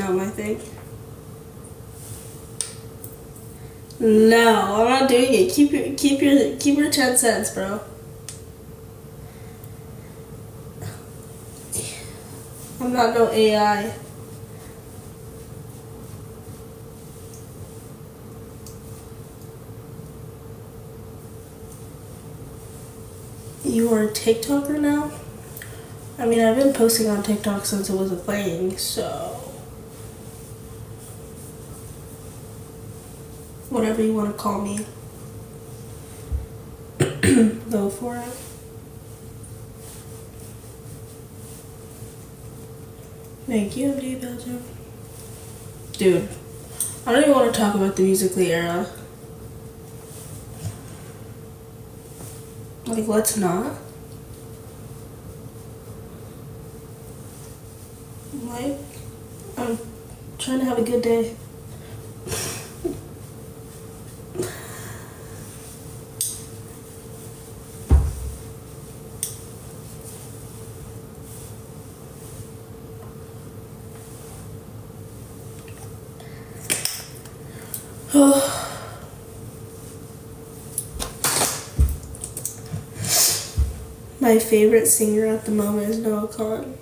not my thing. No, I'm not doing it. Keep your 10 cents, bro. I'm not no AI. You are a TikToker now? I mean, I've been posting on TikTok since it was a thing, so whatever you want to call me. Go for it. Thank you, MD Belgium. Dude, I don't even want to talk about the Musical.ly era. Like, let's not. Like, I'm trying to have a good day. My favorite singer at the moment is Noah Khan.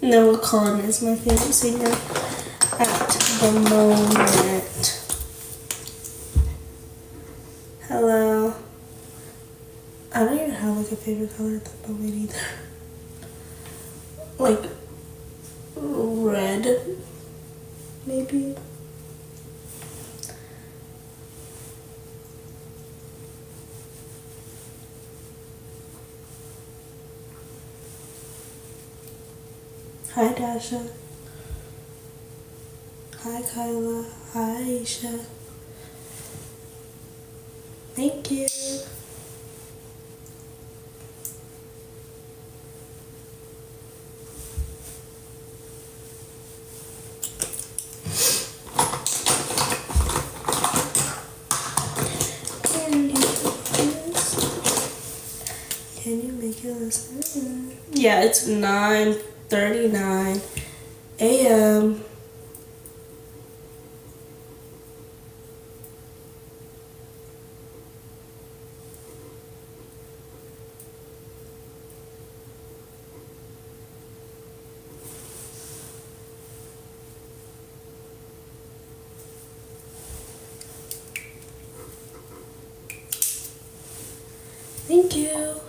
Noah Khan is my favorite singer at the moment. Hello. I don't even have like a favorite color at the moment either. Like red, maybe. Hi Dasha. Hi Kyla. Hi Aisha. Thank you. Can you make it listen? Yeah, it's 9:39 a.m. Thank you.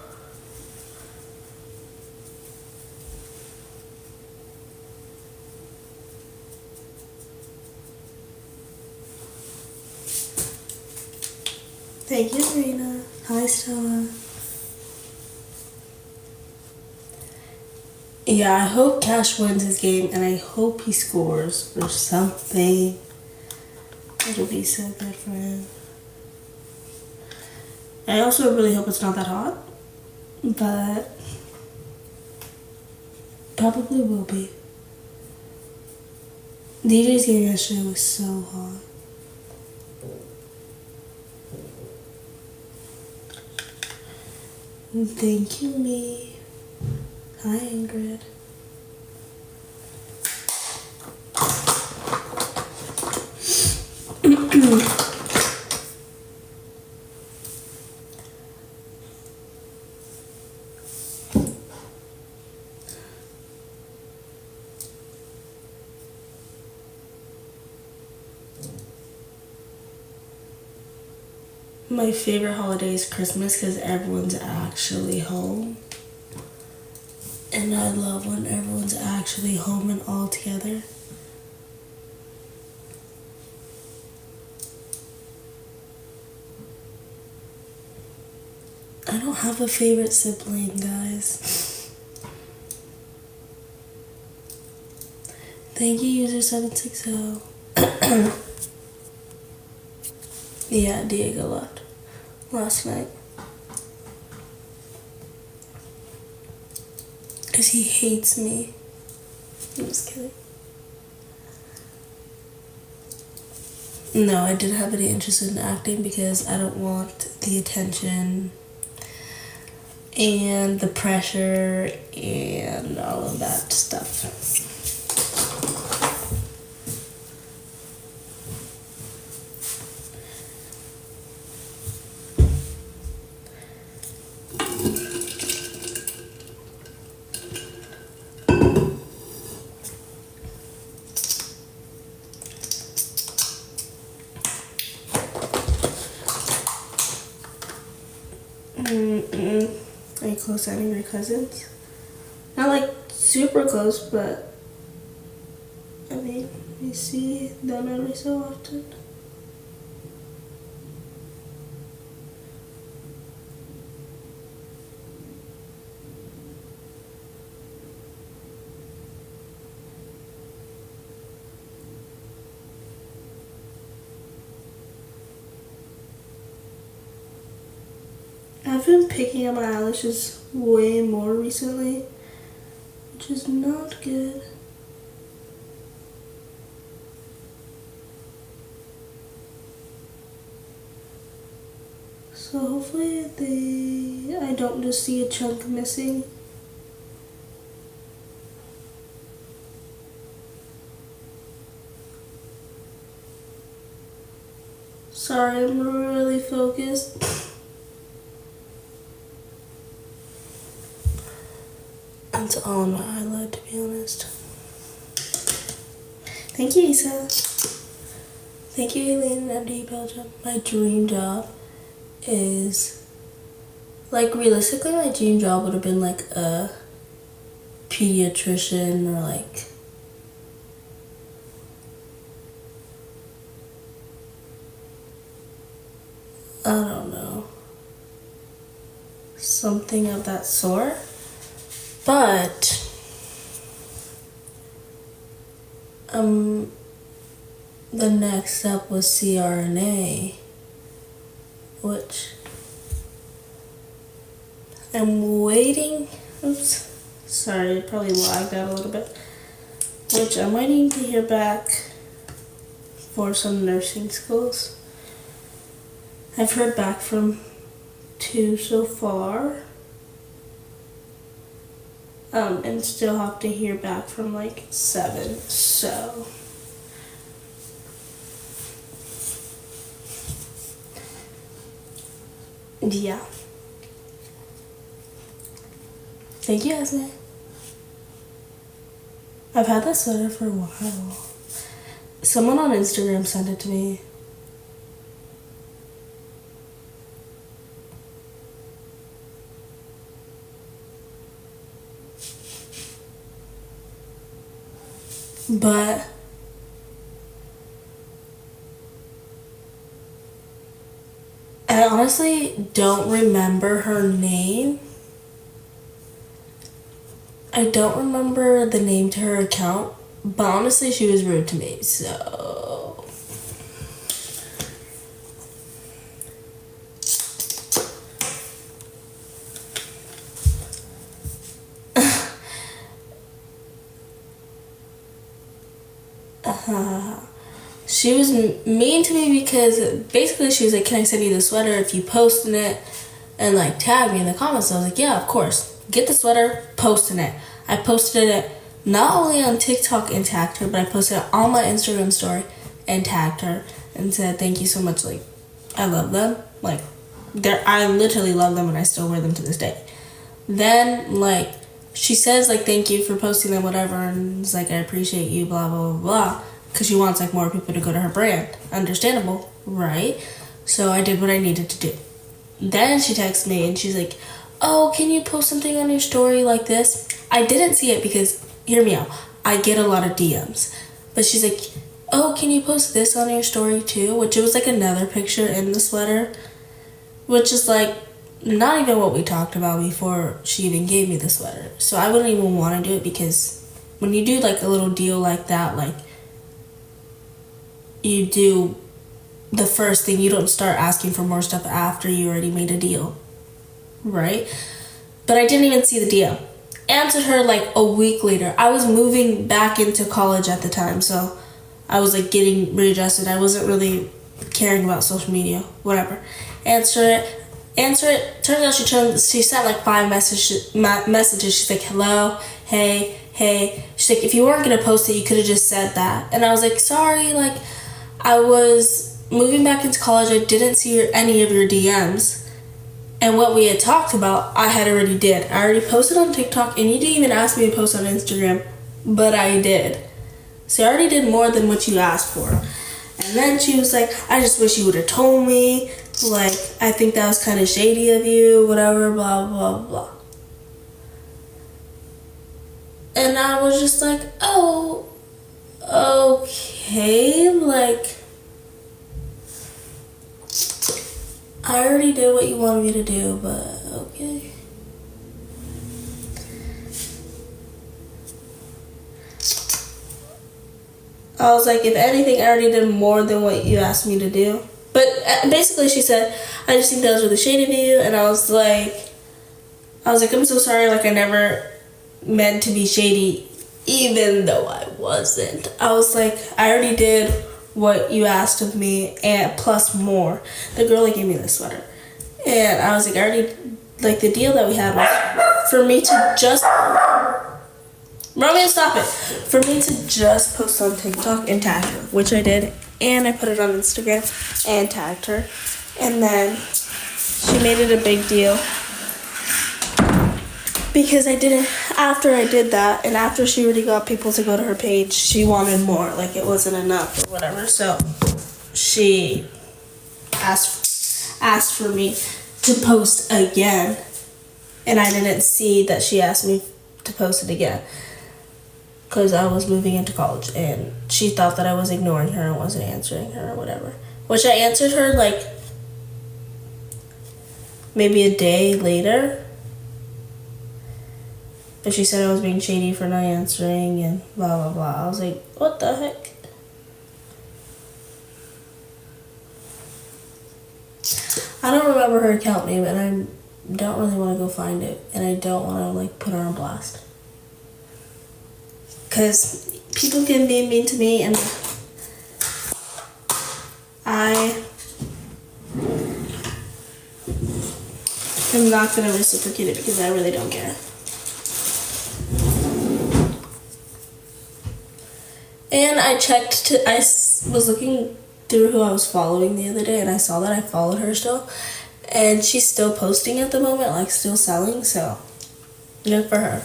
Thank you, Serena. Hi, Stella. Yeah, I hope Cash wins his game, and I hope he scores or something. It'll be so good for him. I also really hope it's not that hot, but probably will be. DJ's game yesterday was so hot. Thank you, me. Hi, Ingrid. My favorite holiday is Christmas because everyone's actually home. And I love when everyone's actually home and all together. I don't have a favorite sibling, guys. Thank you, user 760. Yeah, Diego left last night. Because he hates me. I'm just kidding. No, I didn't have any interest in acting because I don't want the attention and the pressure and all of that stuff. Are you close to any of your cousins? Not like super close, but I mean, we see them every so often. I've been picking up my eyelashes way more recently, which is not good. So hopefully I don't just see a chunk missing. Sorry, I'm really focused. It's all on my eyelid, to be honest. Thank you, Isa. Thank you, Eileen and MD Belgium. My dream job is, like, realistically, my dream job would have been like a pediatrician or like I don't know, something of that sort. But the next step was CRNA, which I'm waiting. Oops, sorry, it probably lagged out a little bit. Which I'm waiting to hear back for some nursing schools. I've heard back from 2 so far. And still have to hear back from like 7, so. Yeah. Thank you, Esme. I've had this sweater for a while. Someone on Instagram sent it to me. But I honestly don't remember her name. I don't remember the name to her account, but honestly she was rude to me, so. She was mean to me because basically she was like, can I send you the sweater if you post in it and like tag me in the comments? I was like, yeah, of course. Get the sweater, post in it. I posted it not only on TikTok and tagged her, but I posted it on my Instagram story and tagged her and said, thank you so much. Like, I love them. Like, I literally love them and I still wear them to this day. Then, like, she says, like, thank you for posting them, whatever, and it's like, I appreciate you, blah, blah, blah, blah, because she wants, like, more people to go to her brand. Understandable, right? So I did what I needed to do. Then she texts me, and she's like, oh, can you post something on your story like this? I didn't see it because, hear me out, I get a lot of DMs. But she's like, oh, can you post this on your story too? Which it was, like, another picture in the sweater, which is, like, not even what we talked about before she even gave me the sweater. So I wouldn't even want to do it because when you do like a little deal like that, like you do the first thing, you don't start asking for more stuff after you already made a deal, right? But I didn't even see the deal. answered her like a week later. I was moving back into college at the time, so I was like getting readjusted. I wasn't really caring about social media, whatever. Answer it. Turns out she sent like 5 messages. She's like, hello, hey. She's like, if you weren't gonna post it, you could have just said that. And I was like, sorry, like I was moving back into college. I didn't see any of your DMs. And what we had talked about, I had already did. I already posted on TikTok, and you didn't even ask me to post on Instagram, but I did. So I already did more than what you asked for. And then she was like, I just wish you would have told me. Like, I think that was kind of shady of you, whatever, blah, blah, blah. And I was just like, oh, okay, like, I already did what you wanted me to do, but okay. I was like, if anything, I already did more than what you asked me to do. But basically she said, I just think that was really shady of you. And I was like, I'm so sorry. Like, I never meant to be shady, even though I wasn't. I was like, I already did what you asked of me, and plus more. The girl like gave me this sweater, and I was like, I already, like, the deal that we had was for me to just, Romeo, stop it, for me to just post on TikTok and tag her, which I did, and I put it on Instagram and tagged her, and then she made it a big deal because I didn't, after I did that, and after she already got people to go to her page, she wanted more, like it wasn't enough or whatever, so she asked for me to post again, and I didn't see that she asked me to post it again because I was moving into college, and she thought that I was ignoring her and wasn't answering her or whatever, which I answered her like maybe a day later. But she said I was being shady for not answering and blah, blah, blah. I was like, what the heck? I don't remember her account name, and I don't really want to go find it. And I don't want to, like, put her on blast. Because people can be mean to me, and I am not going to reciprocate it because I really don't care. And I was looking through who I was following the other day, and I saw that I followed her still. And she's still posting at the moment, like still selling, so good for her.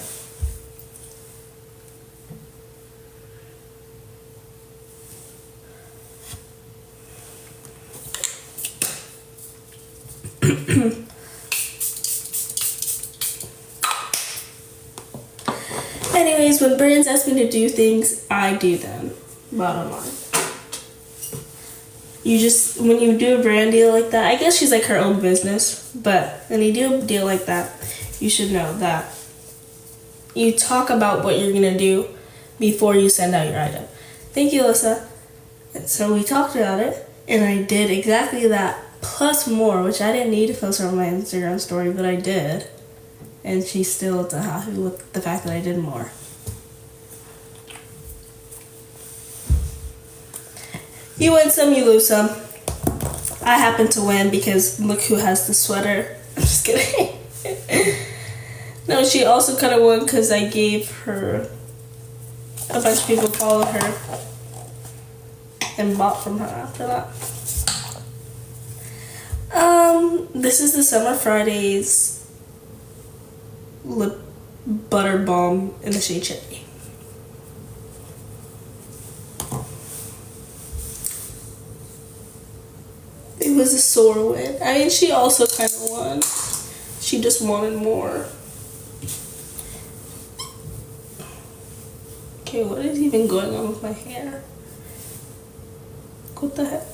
Anyways, when brands ask me to do things, I do them. Bottom line. When you do a brand deal like that, I guess she's like her own business, but when you do a deal like that, you should know that you talk about what you're gonna do before you send out your item. Thank you, Alyssa. And so we talked about it, and I did exactly that, plus more, which I didn't need to post on my Instagram story, but I did. And she's still not happy with the fact that I did more. You win some, you lose some. I happen to win because look who has the sweater. I'm just kidding. No, she also kind of won because I gave her, a bunch of people followed her and bought from her after that. This is the Summer Fridays lip butter balm in the shade Cherry. It was a sore win. I mean, she also kind of won. She just wanted more. Okay, what is even going on with my hair? What the heck?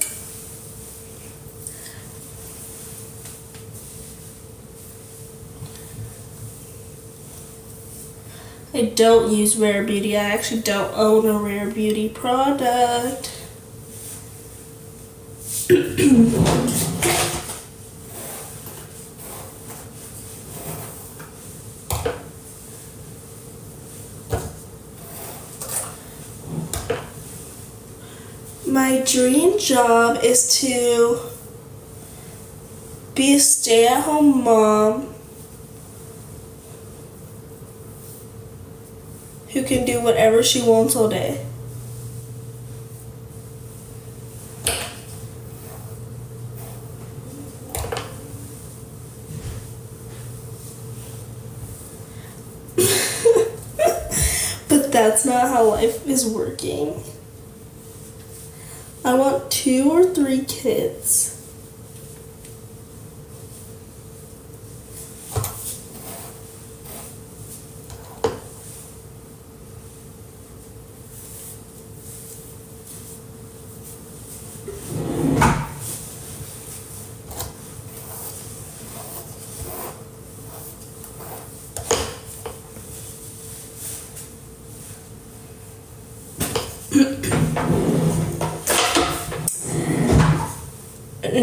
I don't use Rare Beauty. I actually don't own a Rare Beauty product. My dream job is to be a stay-at-home mom who can do whatever she wants all day. But that's not how life is working. I want 2 or 3 kids.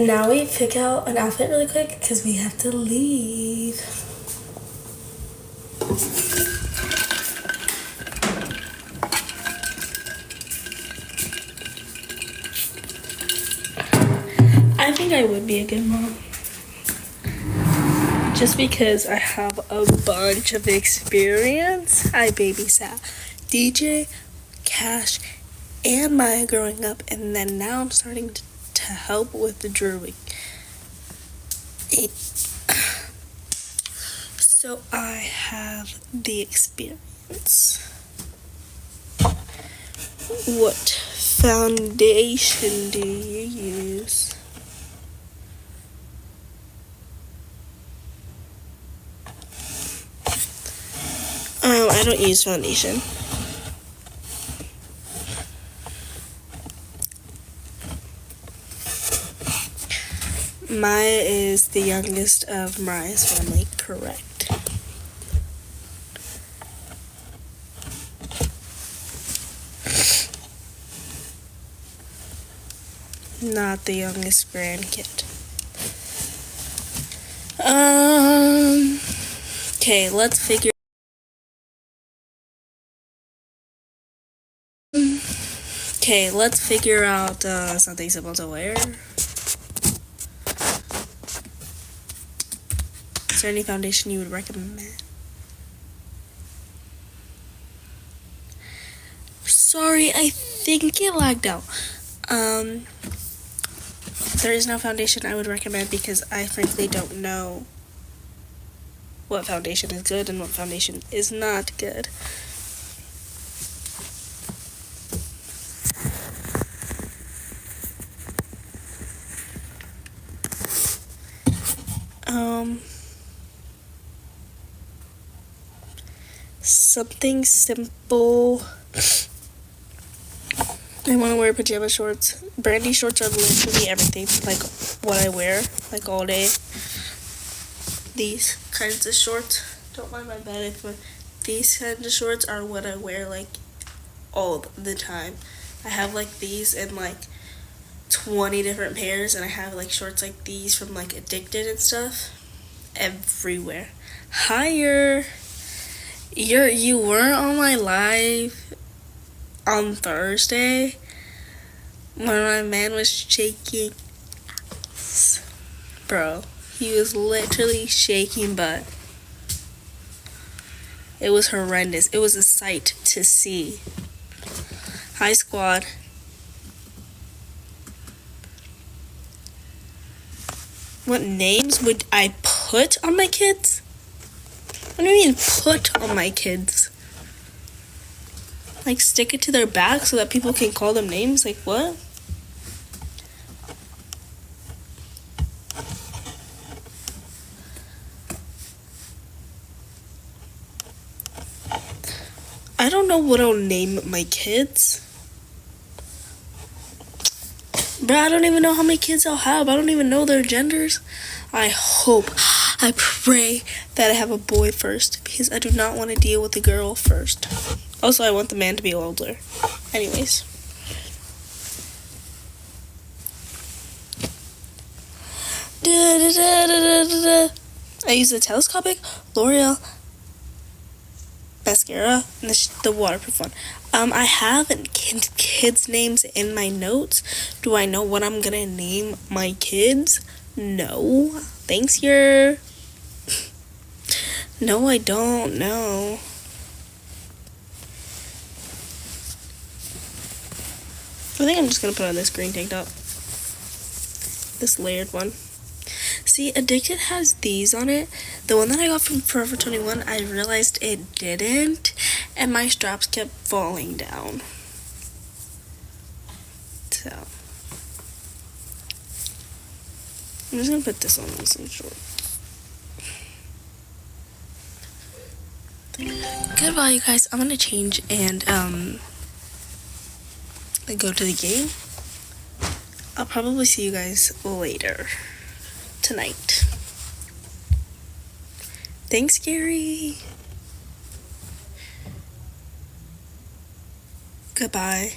Now we pick out an outfit really quick because we have to leave. I think I would be a good mom. Just because I have a bunch of experience. I babysat DJ, Cash, and Maya growing up, and then now I'm starting to help with the drawing. So I have the experience. What foundation do you use? I don't use foundation. Maya is the youngest of Mariah's family, correct? Not the youngest grandkid. Okay, let's figure. Okay, let's figure out something simple to wear. Is there any foundation you would recommend? Sorry, I think it lagged out. There is no foundation I would recommend because I frankly don't know what foundation is good and what foundation is not good. Something simple. I want to wear pajama shorts. Brandy shorts are literally everything, like what I wear, like all day. These kinds of shorts, don't mind my bed, but these kinds of shorts are what I wear like all the time. I have like these in like 20 different pairs, and I have like shorts like these from like Addicted and stuff everywhere. Higher. You weren't on my live on Thursday when my man was shaking ass. Bro, he was literally shaking butt. It was horrendous. It was a sight to see. Hi, squad. What names would I put on my kids? What do you mean put on my kids? Like stick it to their back so that people can call them names? Like what? I don't know what I'll name my kids. Bro, I don't even know how many kids I'll have. I don't even know their genders. I pray that I have a boy first because I do not want to deal with a girl first. Also, I want the man to be older. Anyways. I use a telescopic L'Oreal mascara, and the waterproof one. I have kids' names in my notes. Do I know what I'm gonna name my kids? No. Thanks, your. No, I don't know. I think I'm just gonna put on this green tank top. This layered one. See, Addicted has these on it. The one that I got from Forever 21, I realized it didn't, and my straps kept falling down. So, I'm just gonna put this on with some shorts. Goodbye, you guys. I'm gonna change and go to the game. I'll probably see you guys later tonight. Thanks, Gary. Goodbye.